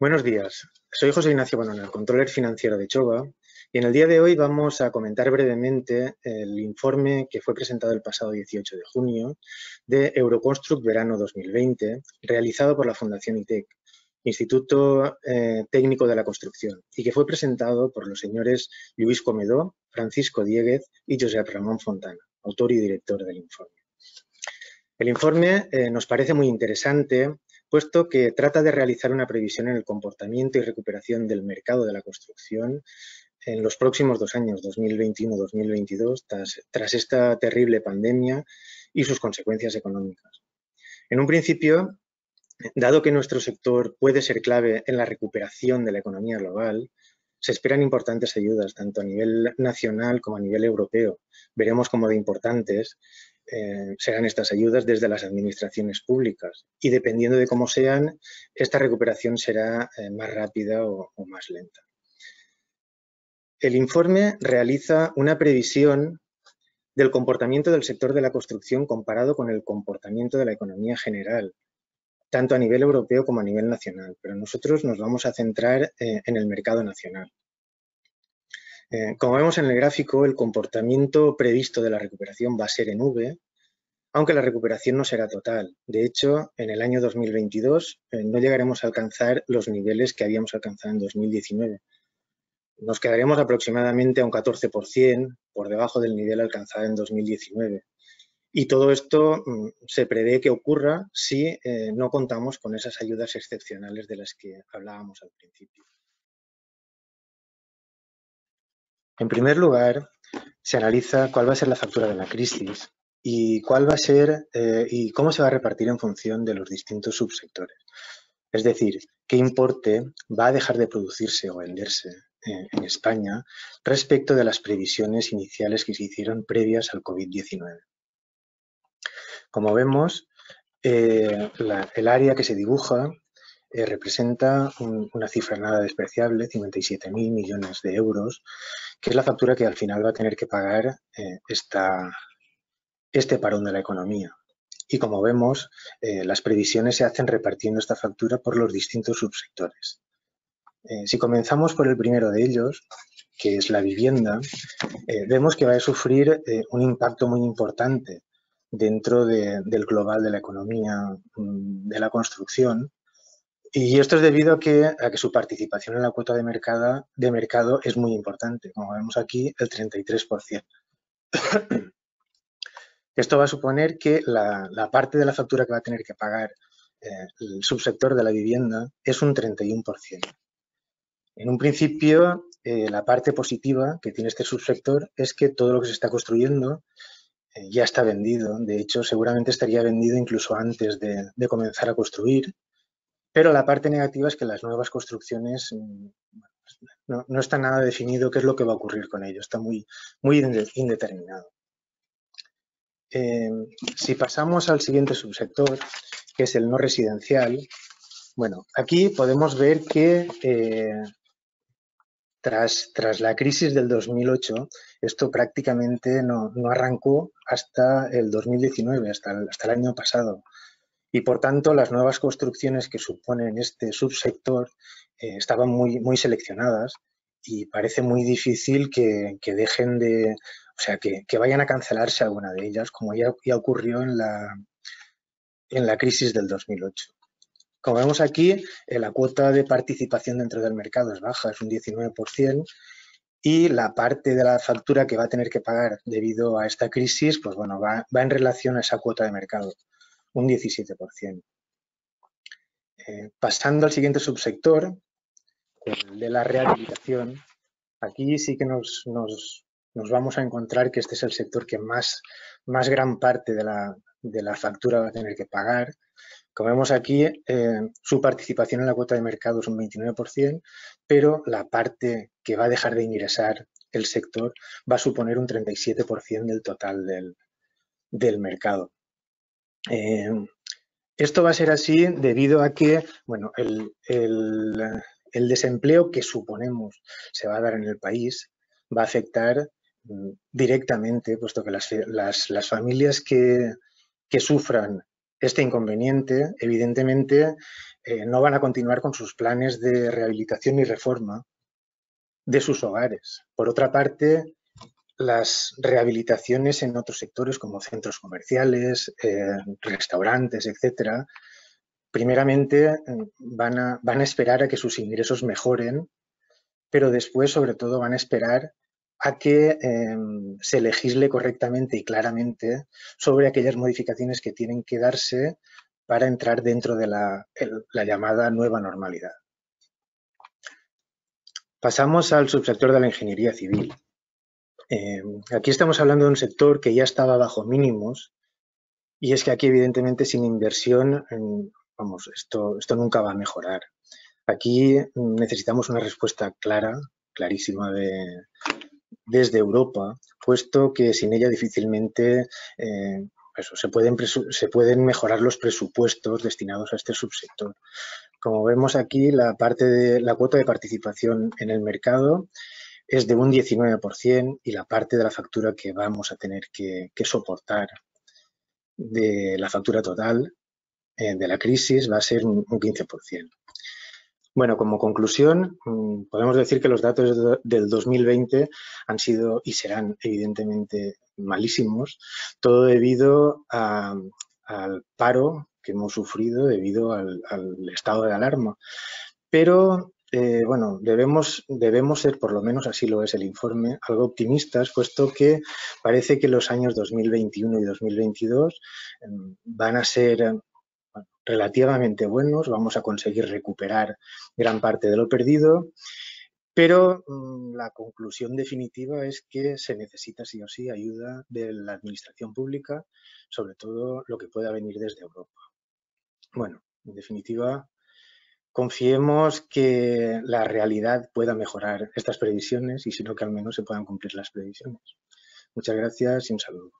Buenos días, soy José Ignacio Bonona, controller financiero de Choba, y en el día de hoy vamos a comentar brevemente el informe que fue presentado el pasado 18 de junio de Euroconstruct Verano 2020, realizado por la Fundación ITEC, Instituto Técnico de la Construcción, y que fue presentado por los señores Lluís Comedó, Francisco Diéguez y Josep Ramón Fontana, autor y director del informe. El informe nos parece muy interesante, puesto que trata de realizar una previsión en el comportamiento y recuperación del mercado de la construcción en los próximos 2 años, 2021-2022, tras esta terrible pandemia y sus consecuencias económicas. En un principio, dado que nuestro sector puede ser clave en la recuperación de la economía global, se esperan importantes ayudas, tanto a nivel nacional como a nivel europeo. Veremos cómo de importantes serán estas ayudas desde las administraciones públicas y dependiendo de cómo sean, esta recuperación será más rápida o más lenta. El informe realiza una previsión del comportamiento del sector de la construcción comparado con el comportamiento de la economía general, tanto a nivel europeo como a nivel nacional, pero nosotros nos vamos a centrar en el mercado nacional. Como vemos en el gráfico, el comportamiento previsto de la recuperación va a ser en V, aunque la recuperación no será total. De hecho, en el año 2022 no llegaremos a alcanzar los niveles que habíamos alcanzado en 2019. Nos quedaremos aproximadamente a un 14% por debajo del nivel alcanzado en 2019. Y todo esto se prevé que ocurra si no contamos con esas ayudas excepcionales de las que hablábamos al principio. En primer lugar, se analiza cuál va a ser la factura de la crisis y cuál va a ser y cómo se va a repartir en función de los distintos subsectores. Es decir, qué importe va a dejar de producirse o venderse en España respecto de las previsiones iniciales que se hicieron previas al COVID-19. Como vemos, el área que se dibuja representa una cifra nada despreciable, 57.000 millones de euros, que es la factura que al final va a tener que pagar este parón de la economía. Y como vemos, las previsiones se hacen repartiendo esta factura por los distintos subsectores. Si comenzamos por el primero de ellos, que es la vivienda, vemos que va a sufrir un impacto muy importante dentro del global de la economía de la construcción. Y esto es debido a que su participación en la cuota de mercado es muy importante. Como vemos aquí, el 33%. Esto va a suponer que la parte de la factura que va a tener que pagar el subsector de la vivienda es un 31%. En un principio, la parte positiva que tiene este subsector es que todo lo que se está construyendo ya está vendido. De hecho, seguramente estaría vendido incluso antes de comenzar a construir. Pero la parte negativa es que las nuevas construcciones no está nada definido qué es lo que va a ocurrir con ello. Está muy indeterminado. Si pasamos al siguiente subsector, que es el no residencial, bueno, aquí podemos ver que tras la crisis del 2008, esto prácticamente no arrancó hasta el 2019, hasta el año pasado. Y por tanto, las nuevas construcciones que suponen este subsector estaban muy seleccionadas y parece muy difícil que dejen de, o sea, que vayan a cancelarse alguna de ellas, como ya ocurrió en la crisis del 2008. Como vemos aquí, la cuota de participación dentro del mercado es baja, es un 19%, y la parte de la factura que va a tener que pagar debido a esta crisis, pues bueno, va en relación a esa cuota de mercado, un 17%. Pasando al siguiente subsector, el de la rehabilitación, aquí sí que nos vamos a encontrar que este es el sector que más gran parte de la factura va a tener que pagar. Como vemos aquí, su participación en la cuota de mercado es un 29%, pero la parte que va a dejar de ingresar el sector va a suponer un 37% del total del mercado. Esto va a ser así debido a que, bueno, el desempleo que suponemos se va a dar en el país va a afectar directamente, puesto que las familias que sufran este inconveniente, evidentemente, no van a continuar con sus planes de rehabilitación y reforma de sus hogares. Por otra parte, las rehabilitaciones en otros sectores como centros comerciales, restaurantes, etcétera, primeramente van a esperar a que sus ingresos mejoren, pero después, sobre todo, van a esperar a que se legisle correctamente y claramente sobre aquellas modificaciones que tienen que darse para entrar dentro de la llamada nueva normalidad. Pasamos al subsector de la ingeniería civil. Aquí estamos hablando de un sector que ya estaba bajo mínimos y es que aquí, evidentemente, sin inversión, vamos, esto nunca va a mejorar. Aquí necesitamos una respuesta clara, clarísima desde Europa, puesto que sin ella difícilmente se pueden mejorar los presupuestos destinados a este subsector. Como vemos aquí, la cuota de participación en el mercado es de un 19% y la parte de la factura que vamos a tener que soportar de la factura total de la crisis va a ser un 15%. Bueno, como conclusión, podemos decir que los datos del 2020 han sido y serán evidentemente malísimos, todo debido al paro que hemos sufrido debido al estado de alarma. Pero, bueno, debemos ser, por lo menos así lo es el informe, algo optimistas, puesto que parece que los años 2021 y 2022 van a ser relativamente buenos, vamos a conseguir recuperar gran parte de lo perdido, pero la conclusión definitiva es que se necesita sí o sí ayuda de la administración pública, sobre todo lo que pueda venir desde Europa. Bueno, en definitiva, confiemos que la realidad pueda mejorar estas previsiones y si no que al menos se puedan cumplir las previsiones. Muchas gracias y un saludo.